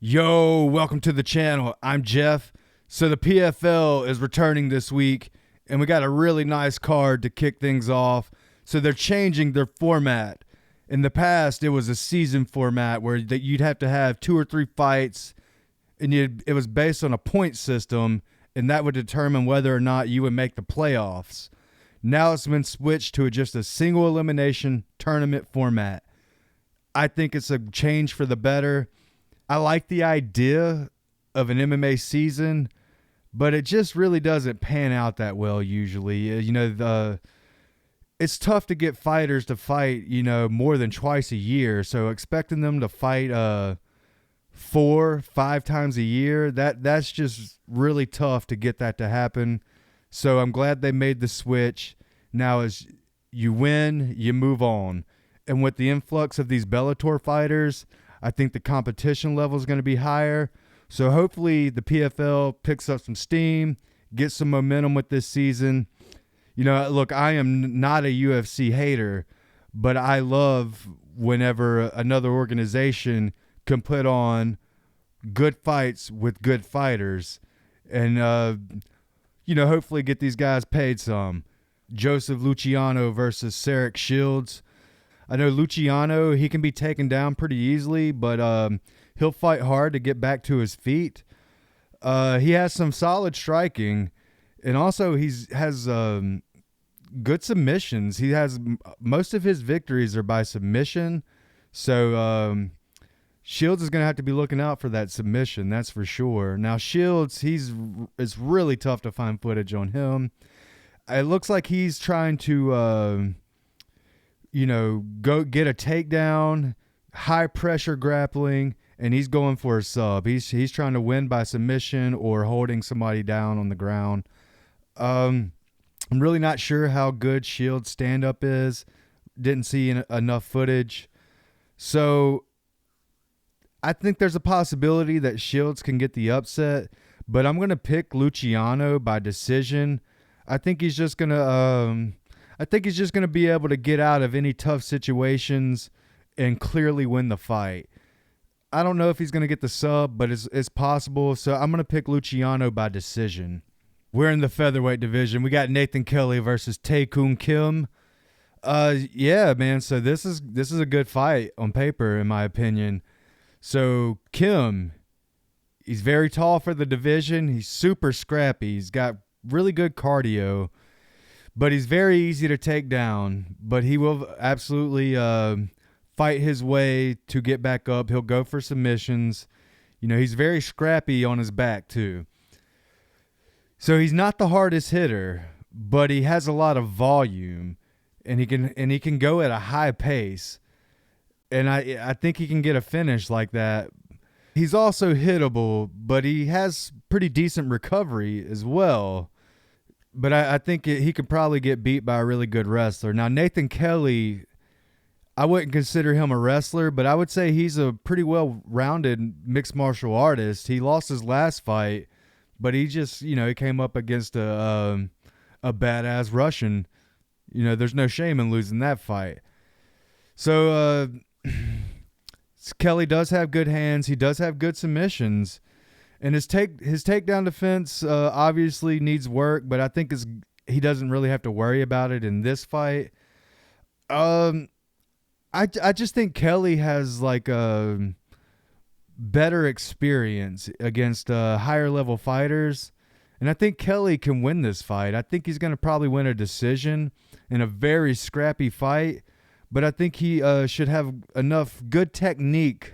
Yo, welcome to the channel. I'm Jeff. So the PFL is returning this week, and we got a really nice card to kick things off. So they're changing their format. In the past, it was a season format where you'd have to have 2 or 3 fights, and it was based on a point system, and that would determine whether or not you would make the playoffs. Now it's been switched to just a single elimination tournament format. I think it's a change for the better. I like the idea of an MMA season, but it just really doesn't pan out that well usually. It's tough to get fighters to fight, more than twice a year. So expecting them to fight 4-5 times a year, that's just really tough to get that to happen. So I'm glad they made the switch. Now as you win, you move on. And with the influx of these Bellator fighters, I think the competition level is going to be higher. So hopefully the PFL picks up some steam, gets some momentum with this season. Look, I am not a UFC hater, but I love whenever another organization can put on good fights with good fighters and, hopefully get these guys paid some. Joseph Luciano versus Sarek Shields. I know Luciano, he can be taken down pretty easily, but he'll fight hard to get back to his feet. He has some solid striking, and also he has good submissions. He has most of his victories are by submission, so Shields is going to have to be looking out for that submission, that's for sure. Now Shields, it's really tough to find footage on him. It looks like he's trying to go get a takedown, high pressure grappling, and he's going for a sub. He's trying to win by submission or holding somebody down on the ground. I'm really not sure how good Shields' stand-up is. Didn't see enough footage. So I think there's a possibility that Shields can get the upset, but I'm going to pick Luciano by decision. I think he's just going to be able to get out of any tough situations and clearly win the fight. I don't know if he's going to get the sub, but it's possible. So I'm going to pick Luciano by decision. We're in the featherweight division. We got Nathan Kelly versus Tae-Kun Kim. Yeah, man. So this is a good fight on paper, in my opinion. So Kim, he's very tall for the division. He's super scrappy. He's got really good cardio. But he's very easy to take down. But he will absolutely fight his way to get back up. He'll go for submissions. He's very scrappy on his back too. So he's not the hardest hitter, but he has a lot of volume, and he can go at a high pace. And I think he can get a finish like that. He's also hittable, but he has pretty decent recovery as well. But I think he could probably get beat by a really good wrestler. Now, Nathan Kelly, I wouldn't consider him a wrestler, but I would say he's a pretty well-rounded mixed martial artist. He lost his last fight, but he just, he came up against a badass Russian. There's no shame in losing that fight. So Kelly does have good hands. He does have good submissions. And his takedown defense obviously needs work, but I think he doesn't really have to worry about it in this fight. I just think Kelly has like a better experience against higher level fighters, and I think Kelly can win this fight. I think he's going to probably win a decision in a very scrappy fight, but I think he should have enough good technique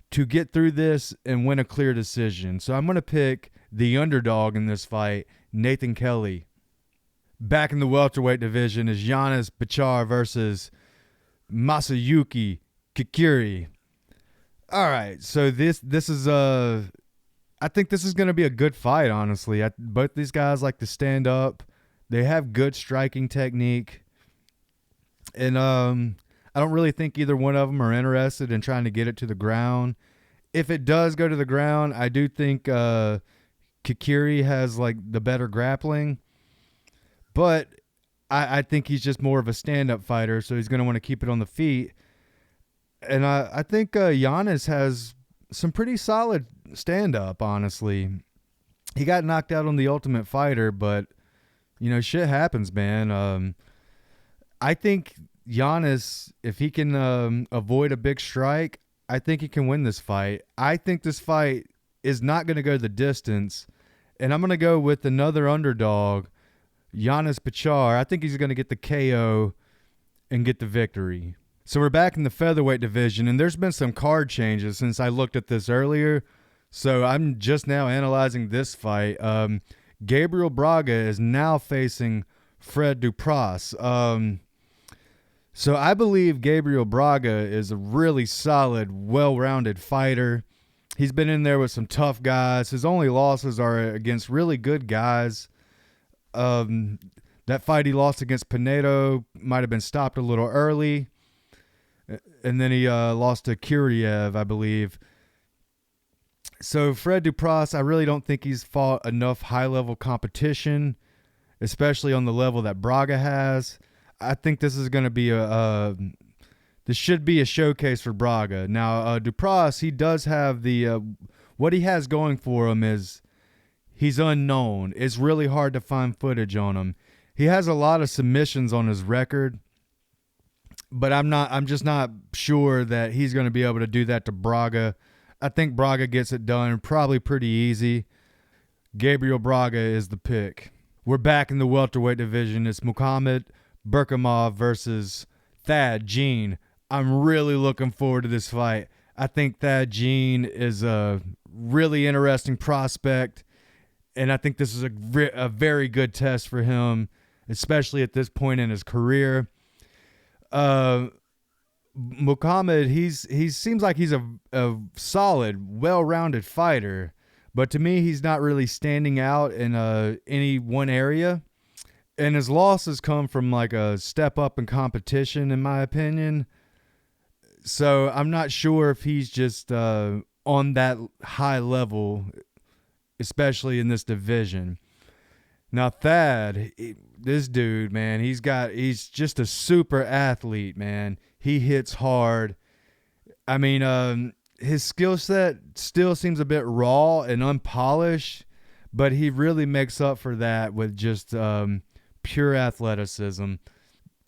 to get through this and win a clear decision. So I'm going to pick the underdog in this fight, Nathan Kelly. Back in the welterweight division is Giannis Bachar versus Masayuki Kikuiri. All right, so this is I think this is going to be a good fight, honestly. Both these guys like to stand up. They have good striking technique. And I don't really think either one of them are interested in trying to get it to the ground. If it does go to the ground, I do think Kikuiri has like the better grappling. But I think he's just more of a stand-up fighter, so he's going to want to keep it on the feet. And I think Giannis has some pretty solid stand-up, honestly. He got knocked out on the Ultimate Fighter, but, shit happens, man. I think Giannis, if he can avoid a big strike, I think he can win this fight. I think this fight is not going to go the distance, and I'm going to go with another underdog, Giannis Bachar. I think he's going to get the KO and get the victory. So we're back in the featherweight division, and there's been some card changes since I looked at this earlier. So I'm just now analyzing this fight. Gabriel Braga is now facing Fred Dupras. So I believe Gabriel Braga is a really solid, well-rounded fighter. He's been in there with some tough guys. His only losses are against really good guys. That fight he lost against Pinedo might have been stopped a little early. And then he lost to Kikuiri, I believe. So Fred Dupras, I really don't think he's fought enough high-level competition, especially on the level that Braga has. I think this is going to be this should be a showcase for Braga. Now, Dupras, he does have what he has going for him is he's unknown. It's really hard to find footage on him. He has a lot of submissions on his record, but I'm just not sure that he's going to be able to do that to Braga. I think Braga gets it done probably pretty easy. Gabriel Braga is the pick. We're back in the welterweight division. It's Mukhamed Berkhamov versus Thad Gene. I'm really looking forward to this fight. I think Thad Gene is a really interesting prospect, and I think this is a very good test for him, especially at this point in his career. Mukhamed, he seems like he's a solid, well-rounded fighter, but to me, he's not really standing out in any one area. And his losses come from like a step up in competition, in my opinion. So I'm not sure if he's just on that high level, especially in this division. Now Thad, this dude, man, he's just a super athlete, man. He hits hard. I mean, his skill set still seems a bit raw and unpolished, but he really makes up for that with just pure athleticism.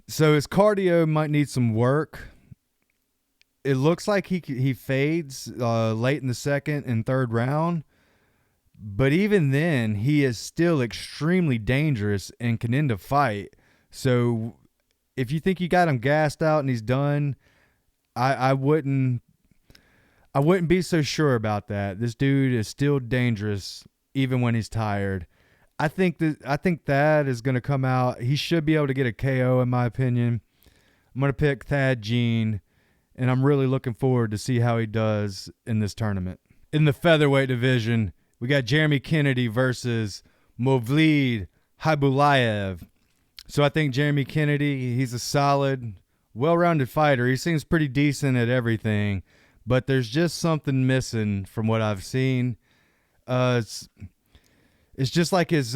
So his cardio might need some work. It looks like he fades late in the second and third round, but even then, he is still extremely dangerous and can end a fight. So if you think you got him gassed out and he's done, I wouldn't be so sure about that. This dude is still dangerous even when he's tired. I think Thad is going to come out. He should be able to get a KO, in my opinion. I'm going to pick Thad Gene, and I'm really looking forward to see how he does in this tournament. In the featherweight division, we got Jeremy Kennedy versus Movlid Khaybulaev. So I think Jeremy Kennedy, he's a solid, well-rounded fighter. He seems pretty decent at everything, but there's just something missing from what I've seen. It's just like his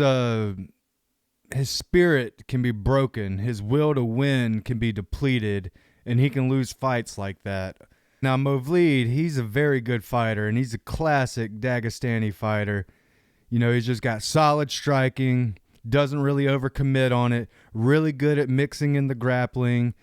spirit can be broken. His will to win can be depleted, and he can lose fights like that. Now, Movlid, he's a very good fighter, and he's a classic Dagestani fighter. He's just got solid striking, doesn't really overcommit on it, really good at mixing in the grappling,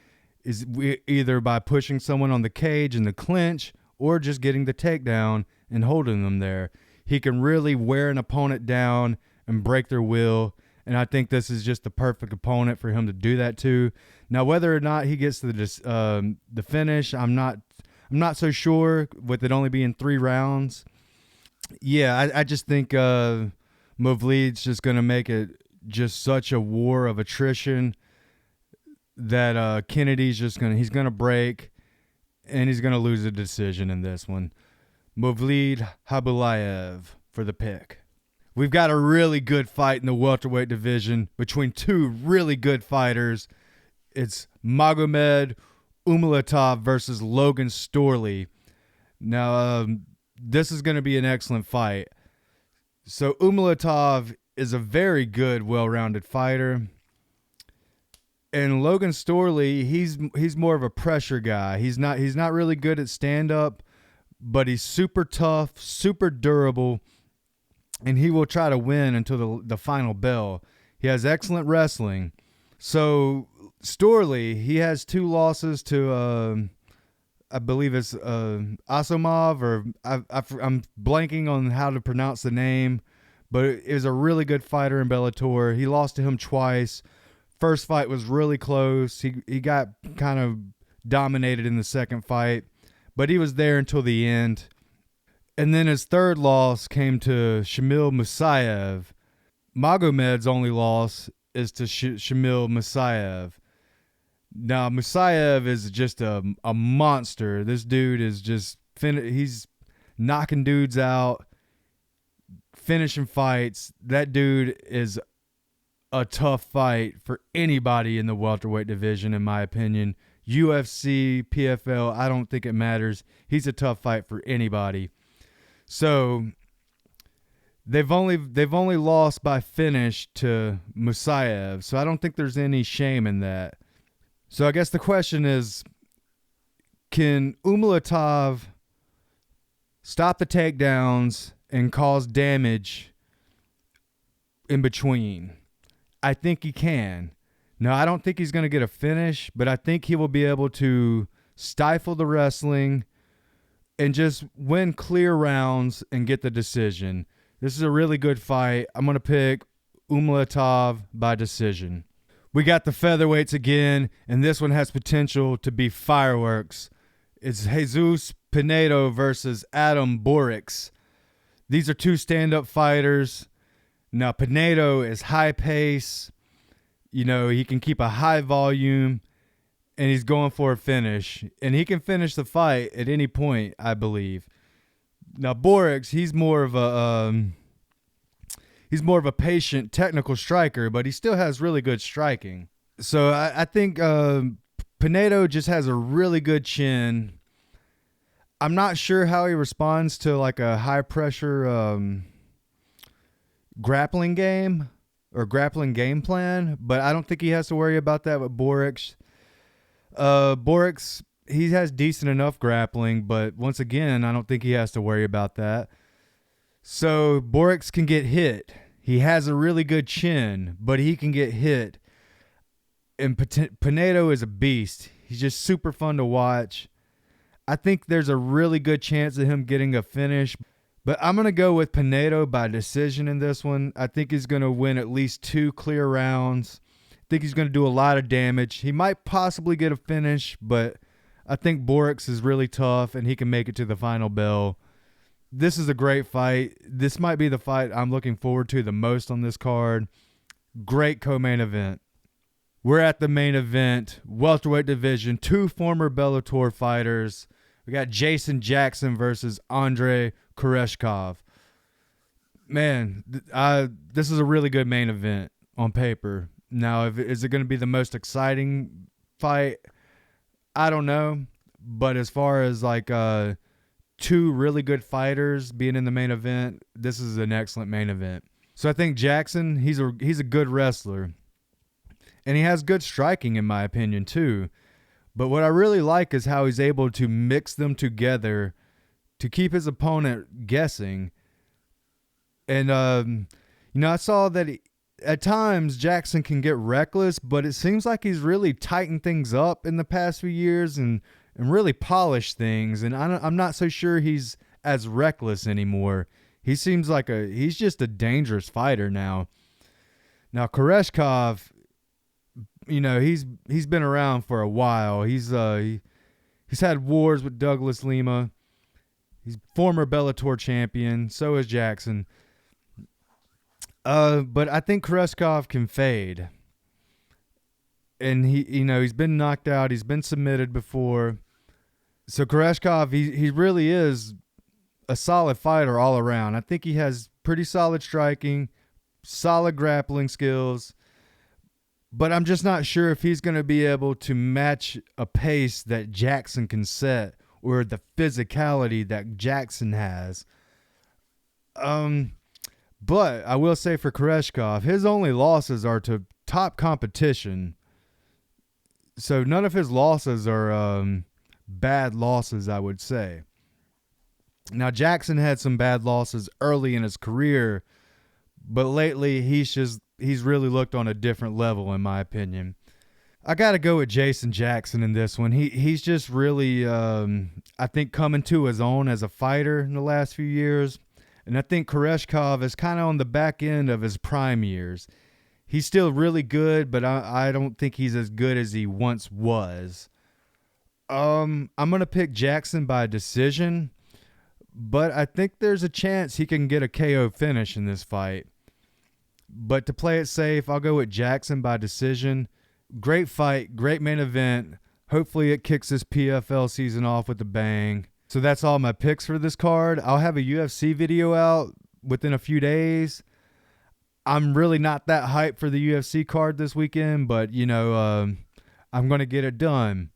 is either by pushing someone on the cage in the clinch or just getting the takedown and holding them there. He can really wear an opponent down and break their will, and I think this is just the perfect opponent for him to do that to. Now, whether or not he gets to the finish, I'm not so sure, with it only being 3 rounds. Yeah, I just think Movlid's just going to make it just such a war of attrition that Kennedy's he's going to break, and he's going to lose a decision in this one. Movlid Khaybulaev for the pick. We've got a really good fight in the welterweight division between two really good fighters. It's Magomed Umalatov versus Logan Storley. Now, this is going to be an excellent fight. So Umalatov is a very good, well-rounded fighter. And Logan Storley, he's more of a pressure guy. He's not really good at stand-up, but he's super tough, super durable, and he will try to win until the final bell. He has excellent wrestling. So Storley, he has 2 losses to, I believe it's Asomov, or I'm blanking on how to pronounce the name, but it was a really good fighter in Bellator. He lost to him twice. First fight was really close. He got kind of dominated in the second fight, but he was there until the end. And then his third loss came to Shamil Musayev. Magomed's only loss is to Shamil Musayev. Now, Musayev is just a monster. This dude is just he's knocking dudes out, finishing fights. That dude is a tough fight for anybody in the welterweight division, in my opinion. UFC, PFL, I don't think it matters. He's a tough fight for anybody. So they've only lost by finish to Musayev. So I don't think there's any shame in that. So I guess the question is, can Umalatov stop the takedowns and cause damage in between? I think he can. Now, I don't think he's going to get a finish, but I think he will be able to stifle the wrestling and just win clear rounds and get the decision. This is a really good fight. I'm going to pick Umalatov by decision. We got the featherweights again, and this one has potential to be fireworks. It's Jesus Pinedo versus Adam Borics. These are 2 stand-up fighters. Now, Pinedo is high pace. You know, he can keep a high volume, and he's going for a finish. And he can finish the fight at any point, I believe. Now, Borics, he's more of a patient, technical striker, but he still has really good striking. So I think Pinedo just has a really good chin. I'm not sure how he responds to like a high-pressure grappling game or grappling game plan, but I don't think he has to worry about that with Borics. Borics, he has decent enough grappling, but once again, I don't think he has to worry about that. So Borics can get hit. He has a really good chin, but he can get hit. And Pinedo is a beast. He's just super fun to watch. I think there's a really good chance of him getting a finish, but I'm going to go with Pinedo by decision in this one. I think he's going to win at least 2 clear rounds. I think he's going to do a lot of damage. He might possibly get a finish, but I think Borics is really tough, and he can make it to the final bell. This is a great fight. This might be the fight I'm looking forward to the most on this card. Great co-main event. We're at the main event, welterweight division, 2 former Bellator fighters. We got Jason Jackson versus Andrey Koreshkov. Man, this is a really good main event on paper. Now, is it going to be the most exciting fight? I don't know. But as far as like 2 really good fighters being in the main event, this is an excellent main event. So I think Jackson, he's a good wrestler. And he has good striking, in my opinion, too. But what I really like is how he's able to mix them together to keep his opponent guessing. And, I saw that at times Jackson can get reckless, but it seems like he's really tightened things up in the past few years and really polished things. And I'm not so sure he's as reckless anymore. He seems like he's just a dangerous fighter now. Now, Koreshkov, he's been around for a while. He's had wars with Douglas Lima. He's former Bellator champion. So is Jackson. But I think Koreshkov can fade. And he's been knocked out. He's been submitted before. So Koreshkov, he really is a solid fighter all around. I think he has pretty solid striking, solid grappling skills. But I'm just not sure if he's going to be able to match a pace that Jackson can set or the physicality that Jackson has. But I will say for Koreshkov, his only losses are to top competition. So none of his losses are bad losses, I would say. Now, Jackson had some bad losses early in his career, but lately he's really looked on a different level, in my opinion. I got to go with Jason Jackson in this one. He's just really, I think, coming to his own as a fighter in the last few years. And I think Koreshkov is kind of on the back end of his prime years. He's still really good, but I don't think he's as good as he once was. I'm going to pick Jackson by decision, but I think there's a chance he can get a KO finish in this fight. But to play it safe, I'll go with Jackson by decision. Great fight, great main event. Hopefully it kicks this PFL season off with a bang. So that's all my picks for this card. I'll have a UFC video out within a few days. I'm really not that hyped for the UFC card this weekend, but, I'm going to get it done.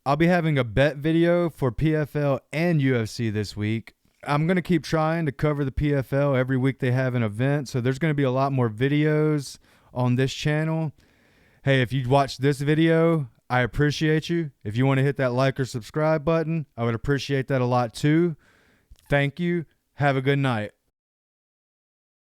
I'll be having a bet video for PFL and UFC this week. I'm going to keep trying to cover the PFL every week they have an event, so there's going to be a lot more videos on this channel. Hey, if you watched this video, I appreciate you. If you want to hit that like or subscribe button, I would appreciate that a lot too. Thank you. Have a good night.